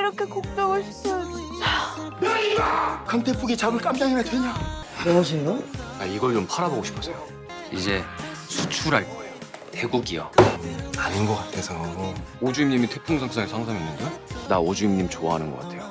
이렇게 걱정을 시켜야지. 강태풍이 잡을 깜냥이나 되냐? 여보세요? 이걸 좀 팔아보고 싶어서요. 이제 수출할 거예요. 태국이요. 아닌 것 같아서. 오주임님이 태풍상사에 상담했는데? 나 오주임님 좋아하는 것 같아요.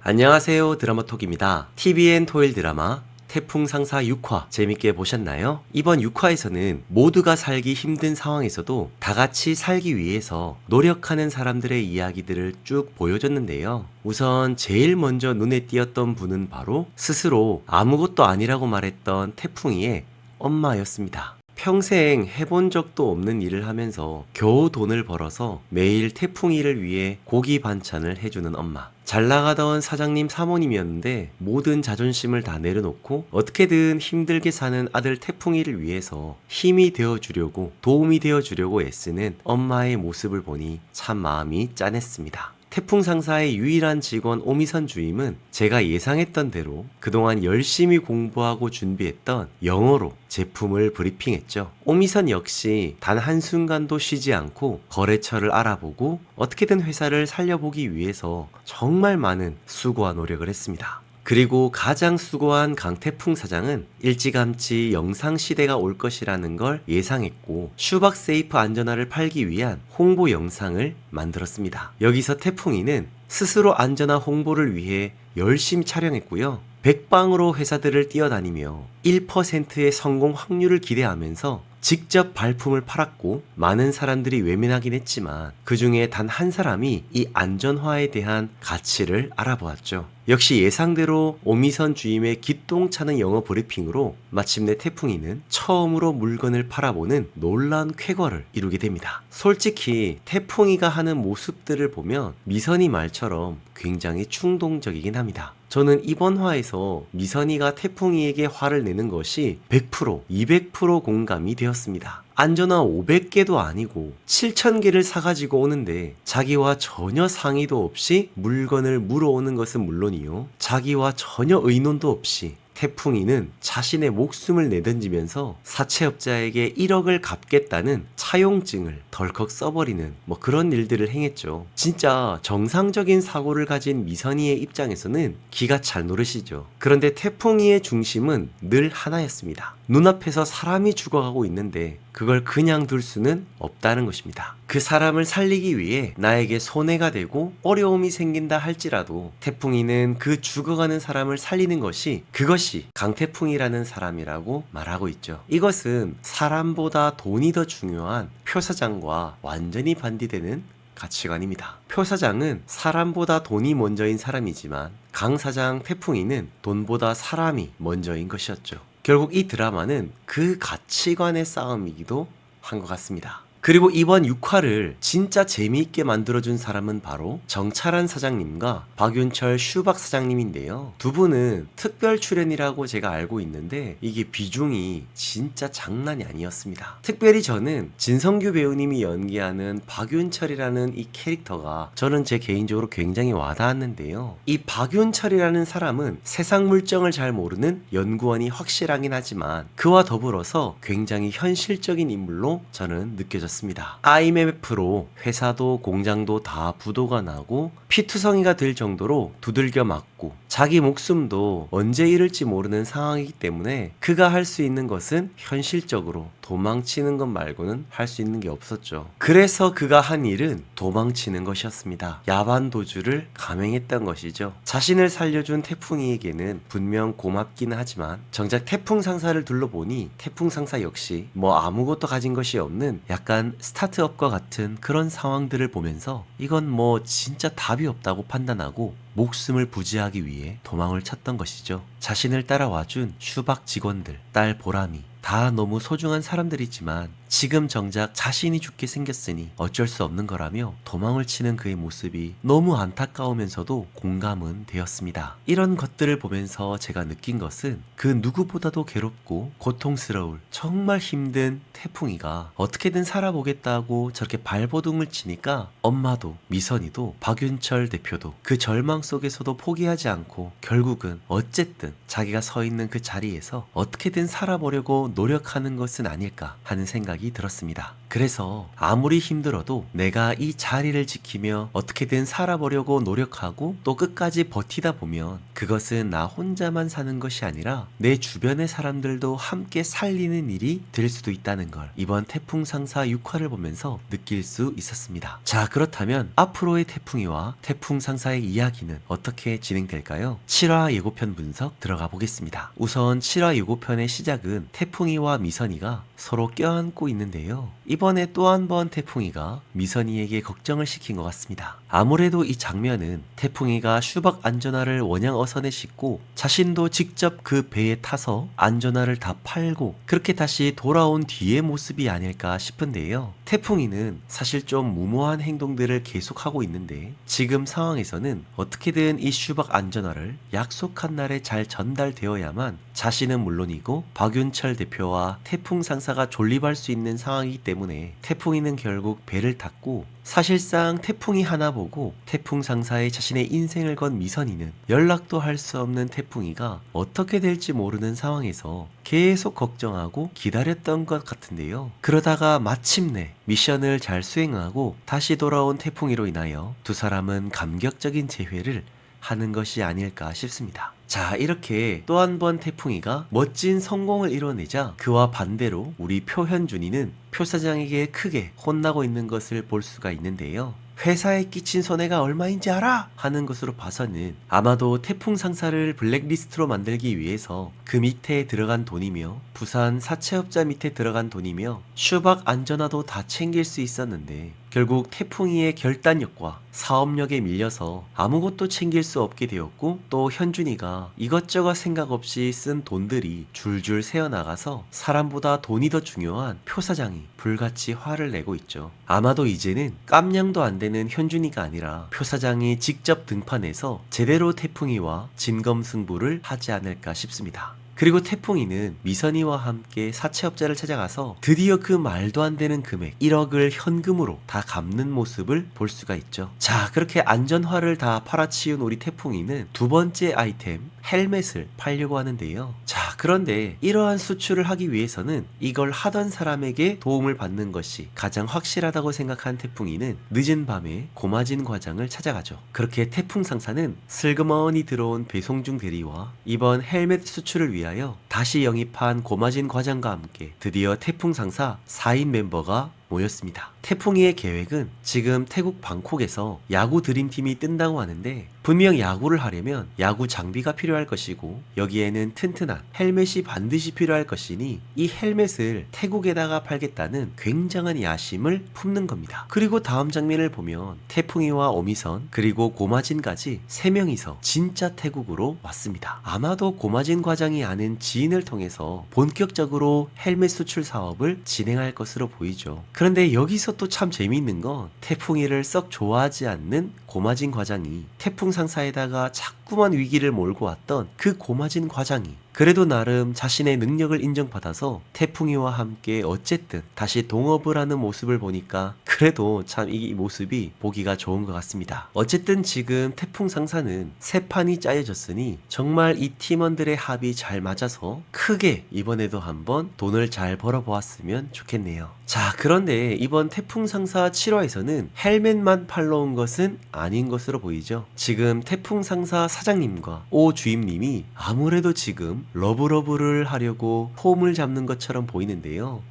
안녕하세요, 드라마톡입니다. TVN 토일 드라마 태풍상사 6화 재밌게 보셨나요? 이번 6화에서는 모두가 살기 힘든 상황에서도 다같이 살기 위해서 노력하는 사람들의 이야기들을 쭉 보여줬는데요. 우선 제일 먼저 눈에 띄었던 분은 바로 스스로 아무것도 아니라고 말했던 태풍이의 엄마였습니다. 평생 해본 적도 없는 일을 하면서 겨우 돈을 벌어서 매일 태풍이를 위해 고기 반찬을 해주는 엄마. 잘 나가던 사장님 사모님이었는데 모든 자존심을 다 내려놓고 어떻게든 힘들게 사는 아들 태풍이를 위해서 힘이 되어주려고 도움이 되어주려고 애쓰는 엄마의 모습을 보니 참 마음이 짠했습니다. 태풍상사의 유일한 직원 오미선 주임은 제가 예상했던 대로 그동안 열심히 공부하고 준비했던 영어로 제품을 브리핑했죠. 오미선 역시 단 한순간도 쉬지 않고 거래처를 알아보고 어떻게든 회사를 살려보기 위해서 정말 많은 수고와 노력을 했습니다. 그리고 가장 수고한 강태풍 사장은 일찌감치 영상 시대가 올 것이라는 걸 예상했고 슈박 세이프 안전화를 팔기 위한 홍보 영상을 만들었습니다. 여기서 태풍이는 스스로 안전화 홍보를 위해 열심히 촬영했고요. 백방으로 회사들을 뛰어다니며 1%의 성공 확률을 기대하면서 직접 발품을 팔았고 많은 사람들이 외면하긴 했지만 그 중에 단 한 사람이 이 안전화에 대한 가치를 알아보았죠. 역시 예상대로 오미선 주임의 기똥차는 영어 브리핑으로 마침내 태풍이는 처음으로 물건을 팔아보는 놀라운 쾌거를 이루게 됩니다. 솔직히 태풍이가 하는 모습들을 보면 미선이 말처럼 굉장히 충동적이긴 합니다. 저는 이번 화에서 미선이가 태풍이에게 화를 내는 것이 100%, 200% 공감이 되었습니다. 안전화 500개도 아니고 7000개를 사가지고 오는데 자기와 전혀 상의도 없이 물건을 물어오는 것은 물론이요. 자기와 전혀 의논도 없이 태풍이는 자신의 목숨을 내던지면서 사채업자에게 1억을 갚겠다는 차용증을 덜컥 써버리는 그런 일들을 행했죠. 진짜 정상적인 사고를 가진 미선이의 입장에서는 기가 찰 노릇이죠. 그런데 태풍이의 중심은 늘 하나였습니다. 눈앞에서 사람이 죽어가고 있는데 그걸 그냥 둘 수는 없다는 것입니다. 그 사람을 살리기 위해 나에게 손해가 되고 어려움이 생긴다 할지라도 태풍이는 그 죽어가는 사람을 살리는 것이 그것이 강태풍이라는 사람이라고 말하고 있죠. 이것은 사람보다 돈이 더 중요한 표 사장과 완전히 반대되는 가치관입니다. 표 사장은 사람보다 돈이 먼저인 사람이지만 강 사장 태풍이는 돈보다 사람이 먼저인 것이었죠. 결국 이 드라마는 그 가치관의 싸움이기도 한 것 같습니다. 그리고 이번 6화를 진짜 재미있게 만들어준 사람은 바로 정찰한 사장님과 박윤철 슈박 사장님인데요. 두 분은 특별 출연이라고 제가 알고 있는데 이게 비중이 진짜 장난이 아니었습니다. 특별히 저는 진성규 배우님이 연기하는 박윤철이라는 이 캐릭터가 저는 제 개인적으로 굉장히 와닿았는데요. 이 박윤철이라는 사람은 세상 물정을 잘 모르는 연구원이 확실하긴 하지만 그와 더불어서 굉장히 현실적인 인물로 저는 느껴졌습니다. IMF로 회사도 공장도 다 부도가 나고 피투성이가 될 정도로 두들겨 맞고 자기 목숨도 언제 잃을지 모르는 상황이기 때문에 그가 할 수 있는 것은 현실적으로 도망치는 것 말고는 할 수 있는 게 없었죠. 그래서 그가 한 일은 도망치는 것이었습니다. 야반도주를 감행했던 것이죠. 자신을 살려준 태풍이에게는 분명 고맙기는 하지만 정작 태풍 상사를 둘러보니 태풍 상사 역시 아무것도 가진 것이 없는 약간 스타트업과 같은 그런 상황들을 보면서 이건 진짜 답이 없다고 판단하고 목숨을 부지하기 위해 도망을 쳤던 것이죠. 자신을 따라와준 슈박 직원들, 딸 보람이 다 너무 소중한 사람들이지만 지금 정작 자신이 죽게 생겼으니 어쩔 수 없는 거라며 도망을 치는 그의 모습이 너무 안타까우면서도 공감은 되었습니다. 이런 것들을 보면서 제가 느낀 것은 그 누구보다도 괴롭고 고통스러울 정말 힘든 태풍이가 어떻게든 살아보겠다고 저렇게 발버둥을 치니까 엄마도 미선이도 박윤철 대표도 그 절망 속에서도 포기하지 않고 결국은 어쨌든 자기가 서 있는 그 자리에서 어떻게든 살아보려고 노력하는 것은 아닐까 하는 생각이 들었습니다. 그래서 아무리 힘들어도 내가 이 자리를 지키며 어떻게든 살아보려고 노력하고 또 끝까지 버티다 보면 그것은 나 혼자만 사는 것이 아니라 내 주변의 사람들도 함께 살리는 일이 될 수도 있다는 걸 이번 태풍 상사 6화를 보면서 느낄 수 있었습니다. 자, 그렇다면 앞으로의 태풍이와 태풍 상사의 이야기는 어떻게 진행될까요? 7화 예고편 분석 들어가 보겠습니다. 우선 7화 예고편의 시작은 태풍이와 미선이가 서로 껴안고 있는데요. 이번에 또 한 번 태풍이가 미선이에게 걱정을 시킨 것 같습니다. 아무래도 이 장면은 태풍이가 슈박 안전화를 원양 어선에 싣고 자신도 직접 그 배에 타서 안전화를 다 팔고 그렇게 다시 돌아온 뒤의 모습이 아닐까 싶은데요. 태풍이는 사실 좀 무모한 행동들을 계속하고 있는데 지금 상황에서는 어떻게든 이 슈박 안전화를 약속한 날에 잘 전달되어야만 자신은 물론이고 박윤철 대표와 태풍 상사가 존립할 수 있는 상황이기 때문에 태풍이는 결국 배를 탔고 사실상 태풍이 하나 보고 태풍 상사에 자신의 인생을 건 미선이는 연락도 할 수 없는 태풍이가 어떻게 될지 모르는 상황에서 계속 걱정하고 기다렸던 것 같은데요. 그러다가 마침내 미션을 잘 수행하고 다시 돌아온 태풍이로 인하여 두 사람은 감격적인 재회를 하는 것이 아닐까 싶습니다. 자, 이렇게 또 한 번 태풍이가 멋진 성공을 이뤄내자 그와 반대로 우리 표현준이는 표 사장에게 크게 혼나고 있는 것을 볼 수가 있는데요. 회사에 끼친 손해가 얼마인지 알아? 하는 것으로 봐서는 아마도 태풍 상사를 블랙리스트로 만들기 위해서 그 밑에 들어간 돈이며 부산 사채업자 밑에 들어간 돈이며 슈박 안전화도 다 챙길 수 있었는데 결국 태풍이의 결단력과 사업력에 밀려서 아무것도 챙길 수 없게 되었고 또 현준이가 이것저것 생각 없이 쓴 돈들이 줄줄 새어나가서 사람보다 돈이 더 중요한 표 사장이 불같이 화를 내고 있죠. 아마도 이제는 깜냥도 안 되는 현준이가 아니라 표 사장이 직접 등판해서 제대로 태풍이와 진검승부를 하지 않을까 싶습니다. 그리고 태풍이는 미선이와 함께 사채업자를 찾아가서 드디어 그 말도 안 되는 금액 1억을 현금으로 다 갚는 모습을 볼 수가 있죠. 자, 그렇게 안전화를 다 팔아치운 우리 태풍이는 두 번째 아이템 헬멧을 팔려고 하는데요. 자, 그런데 이러한 수출을 하기 위해서는 이걸 하던 사람에게 도움을 받는 것이 가장 확실하다고 생각한 태풍이는 늦은 밤에 고마진 과장을 찾아가죠. 그렇게 태풍 상사는 슬그머니 들어온 배송중 대리와 이번 헬멧 수출을 위하여 다시 영입한 고마진 과장과 함께 드디어 태풍 상사 4인 멤버가 모였습니다. 태풍이의 계획은 지금 태국 방콕에서 야구 드림팀이 뜬다고 하는데 분명 야구를 하려면 야구 장비가 필요할 것이고 여기에는 튼튼한 헬멧이 반드시 필요할 것이니 이 헬멧을 태국에다가 팔겠다는 굉장한 야심을 품는 겁니다. 그리고 다음 장면을 보면 태풍이와 오미선 그리고 고마진까지 3명이서 진짜 태국으로 왔습니다. 아마도 고마진 과장이 아는 지인을 통해서 본격적으로 헬멧 수출 사업을 진행할 것으로 보이죠. 그런데 여기서 또 참 재미있는 건 태풍이를 썩 좋아하지 않는 고마진 과장이 태풍 상사에다가 자꾸만 위기를 몰고 왔던 그 고마진 과장이 그래도 나름 자신의 능력을 인정받아서 태풍이와 함께 어쨌든 다시 동업을 하는 모습을 보니까 그래도 참 이 모습이 보기가 좋은 것 같습니다. 어쨌든 지금 태풍 상사는 새 판이 짜여졌으니 정말 이 팀원들의 합이 잘 맞아서 크게 이번에도 한번 돈을 잘 벌어보았으면 좋겠네요. 자, 그런데 이번 태풍 상사 7화에서는 헬멧만 팔러 온 것은 아닌 것으로 보이죠. 지금 태풍 상사 사장님과 오 주임님이 아무래도 지금 러브러브를 하려고 폼을 잡는 것처럼 보이는데요.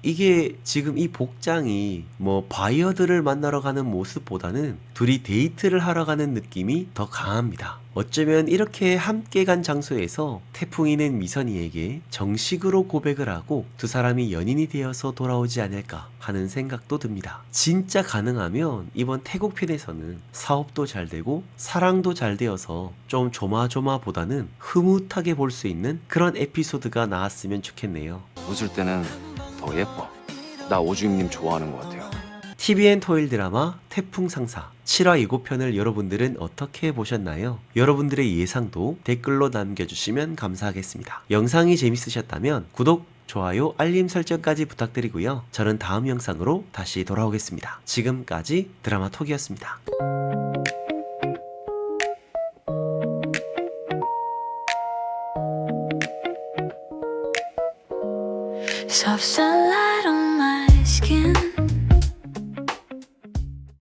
이게 지금 이 복장이 바이어들을 만나러 가는 모습보다는 둘이 데이트를 하러 가는 느낌이 더 강합니다. 어쩌면 이렇게 함께 간 장소에서 태풍이는 미선이에게 정식으로 고백을 하고 두 사람이 연인이 되어서 돌아오지 않을까 하는 생각도 듭니다. 진짜 가능하면 이번 태국 편에서는 사업도 잘 되고 사랑도 잘 되어서 좀 조마조마보다는 흐뭇하게 볼 수 있는 그런 에피소드가 나왔으면 좋겠네요. 웃을 때는 더 예뻐. 나 오주임님 좋아하는 것 같아요. TVN 토요일 드라마 태풍 상사 7화 예고편을 여러분들은 어떻게 보셨나요? 여러분들의 예상도 댓글로 남겨주시면 감사하겠습니다. 영상이 재밌으셨다면 구독, 좋아요, 알림 설정까지 부탁드리고요. 저는 다음 영상으로 다시 돌아오겠습니다. 지금까지 드라마톡이었습니다. Soft sunlight